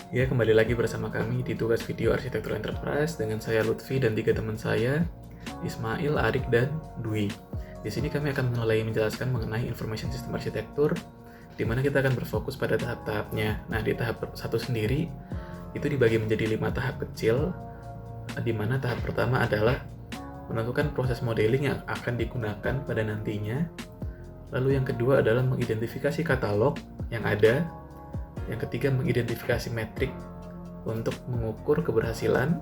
Ya, kembali lagi bersama kami di tugas video arsitektur enterprise dengan saya Lutfi dan 3 teman saya, Ismail, Arik, dan Dwi. Di sini kami akan mulai menjelaskan mengenai information system arsitektur, di mana kita akan berfokus pada tahap-tahapnya. Nah, di tahap 1 sendiri, itu dibagi menjadi 5 tahap kecil, di mana tahap pertama adalah menentukan proses modeling yang akan digunakan pada nantinya. Lalu yang kedua adalah mengidentifikasi katalog yang ada. Yang ketiga, mengidentifikasi metrik untuk mengukur keberhasilan.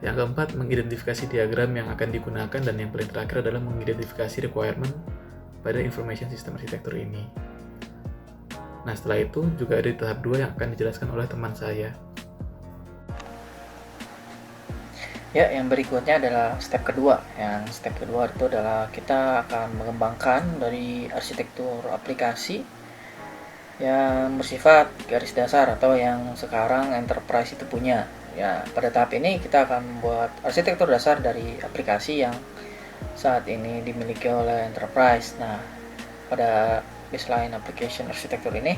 Yang keempat, mengidentifikasi diagram yang akan digunakan. Dan yang paling terakhir adalah mengidentifikasi requirement pada information system arsitektur ini. Nah, setelah itu juga ada di tahap 2 yang akan dijelaskan oleh teman saya. Ya, yang berikutnya adalah step kedua. Yang step kedua itu adalah kita akan mengembangkan dari arsitektur aplikasi yang bersifat garis dasar atau yang sekarang enterprise itu punya. Ya, pada tahap ini kita akan membuat arsitektur dasar dari aplikasi yang saat ini dimiliki oleh enterprise. Nah, pada baseline application arsitektur ini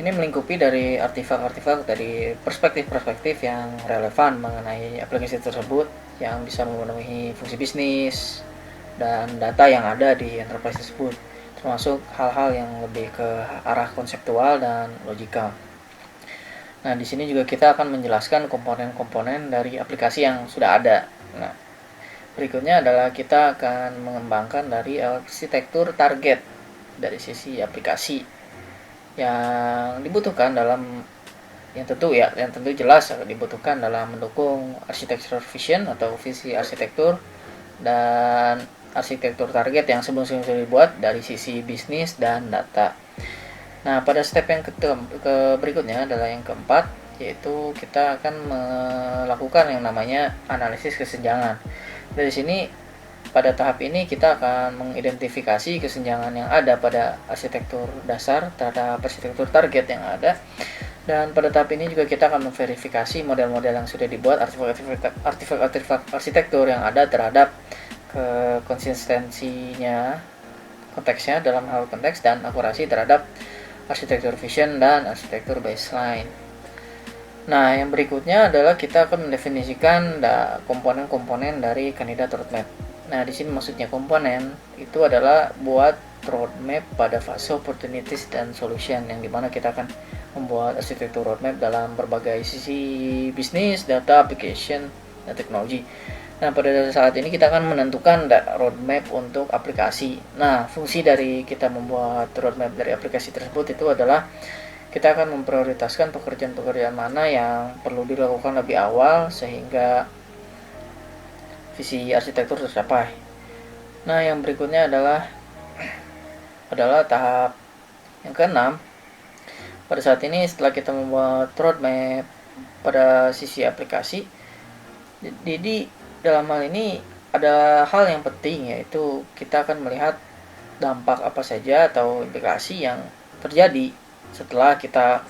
melingkupi dari artefak-artefak dari perspektif-perspektif yang relevan mengenai aplikasi tersebut yang bisa memenuhi fungsi bisnis dan data yang ada di enterprise tersebut, termasuk hal-hal yang lebih ke arah konseptual dan logikal. Nah, di sini juga kita akan menjelaskan komponen-komponen dari aplikasi yang sudah ada. Nah, berikutnya adalah kita akan mengembangkan dari arsitektur target dari sisi aplikasi yang dibutuhkan dalam yang tentu jelas dibutuhkan dalam mendukung architecture vision atau visi arsitektur dan arsitektur target yang sebelum-sebelumnya sudah dibuat dari sisi bisnis dan data. Nah, pada step yang berikutnya adalah yang keempat, yaitu kita akan melakukan yang namanya analisis kesenjangan. Dari sini pada tahap ini kita akan mengidentifikasi kesenjangan yang ada pada arsitektur dasar terhadap arsitektur target yang ada. Dan pada tahap ini juga kita akan memverifikasi model-model yang sudah dibuat, artefak arsitektur yang ada terhadap konsistensinya, konteksnya dalam hal konteks dan akurasi terhadap arsitektur vision dan arsitektur baseline. Nah, yang berikutnya adalah kita akan mendefinisikan komponen-komponen dari kandidat roadmap. Nah, di sini maksudnya komponen itu adalah buat roadmap pada fase opportunities dan solution, yang dimana kita akan membuat arsitektur roadmap dalam berbagai sisi bisnis, data, application, dan teknologi. Nah, pada saat ini kita akan menentukan roadmap untuk aplikasi. Nah, fungsi dari kita membuat roadmap dari aplikasi tersebut itu adalah kita akan memprioritaskan pekerjaan-pekerjaan mana yang perlu dilakukan lebih awal sehingga visi arsitektur tercapai. Nah, yang berikutnya adalah tahap yang keenam. Pada saat ini setelah kita membuat roadmap pada sisi aplikasi, jadi dalam hal ini ada hal yang penting, yaitu kita akan melihat dampak apa saja atau implikasi yang terjadi setelah kita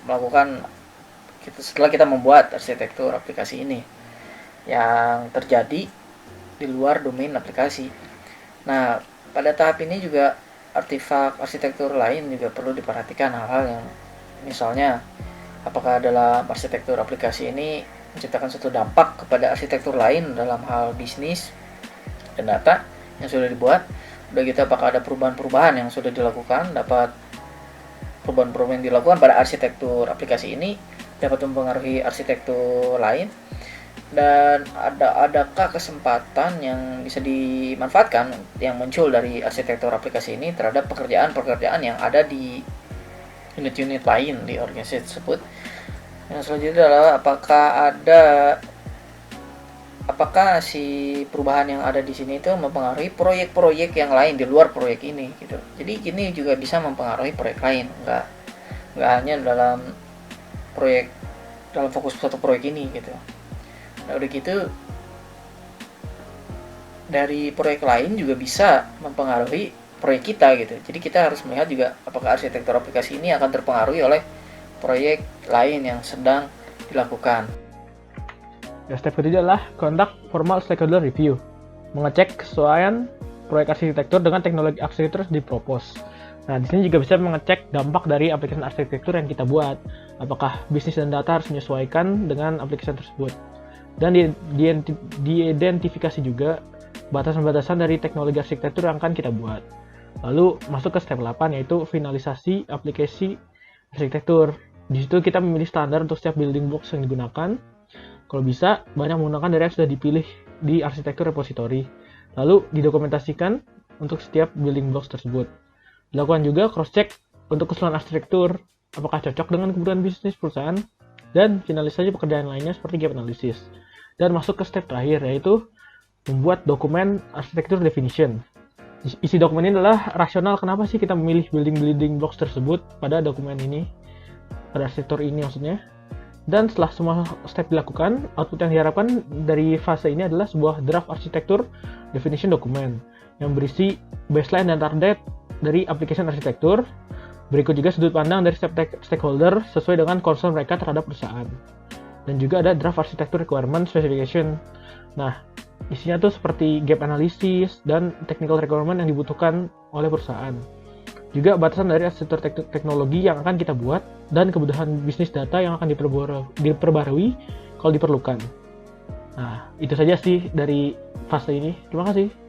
membuat arsitektur aplikasi ini yang terjadi di luar domain aplikasi. Nah, pada tahap ini juga artefak arsitektur lain juga perlu diperhatikan, hal-hal yang misalnya apakah dalam arsitektur aplikasi ini menciptakan suatu dampak kepada arsitektur lain dalam hal bisnis dan data yang sudah dibuat. Udah gitu, apakah ada perubahan-perubahan yang sudah dilakukan, perubahan-perubahan yang dilakukan pada arsitektur aplikasi ini dapat mempengaruhi arsitektur lain, dan adakah kesempatan yang bisa dimanfaatkan yang muncul dari arsitektur aplikasi ini terhadap pekerjaan-pekerjaan yang ada di unit-unit lain di organisasi tersebut. Yang selanjutnya adalah apakah si perubahan yang ada di sini itu mempengaruhi proyek-proyek yang lain di luar proyek ini gitu. Jadi ini juga bisa mempengaruhi proyek lain, nggak hanya dalam fokus satu proyek ini gitu. Nah, udah gitu dari proyek lain juga bisa mempengaruhi proyek kita gitu. Jadi kita harus melihat juga apakah arsitektur aplikasi ini akan terpengaruhi oleh proyek lain yang sedang dilakukan. Ya, step ketiga adalah conduct formal stakeholder review, mengecek kesesuaian proyek arsitektur dengan teknologi arsitektur dipropose. Nah, di sini juga bisa mengecek dampak dari aplikasi arsitektur yang kita buat. Apakah bisnis dan data harus menyesuaikan dengan aplikasi tersebut. Dan diidentifikasi juga batasan-batasan dari teknologi arsitektur yang akan kita buat. Lalu masuk ke step 8, yaitu finalisasi aplikasi arsitektur. Di situ kita memilih standar untuk setiap building blocks yang digunakan. Kalau bisa, banyak menggunakan dari yang sudah dipilih di arsitektur repository. Lalu didokumentasikan untuk setiap building blocks tersebut. Dilakukan juga cross-check untuk keseluruhan arsitektur, apakah cocok dengan kebutuhan bisnis perusahaan, dan finalisasi pekerjaan lainnya seperti gap analysis. Dan masuk ke step terakhir, yaitu membuat dokumen arsitektur definition. Isi dokumen ini adalah rasional kenapa sih kita memilih building blocks tersebut pada dokumen ini, pada arsitektur ini maksudnya. Dan setelah semua step dilakukan, output yang diharapkan dari fase ini adalah sebuah draft arsitektur definition dokumen yang berisi baseline dan target dari application arsitektur. Berikut juga sudut pandang dari setiap stakeholder sesuai dengan concern mereka terhadap perusahaan. Dan juga ada draft arsitektur requirement specification. Nah, isinya tuh seperti gap analysis dan technical requirement yang dibutuhkan oleh perusahaan. Juga batasan dari arsitektur teknologi yang akan kita buat dan kebutuhan bisnis data yang akan diperbarui kalau diperlukan. Nah, itu saja sih dari fase ini. Terima kasih.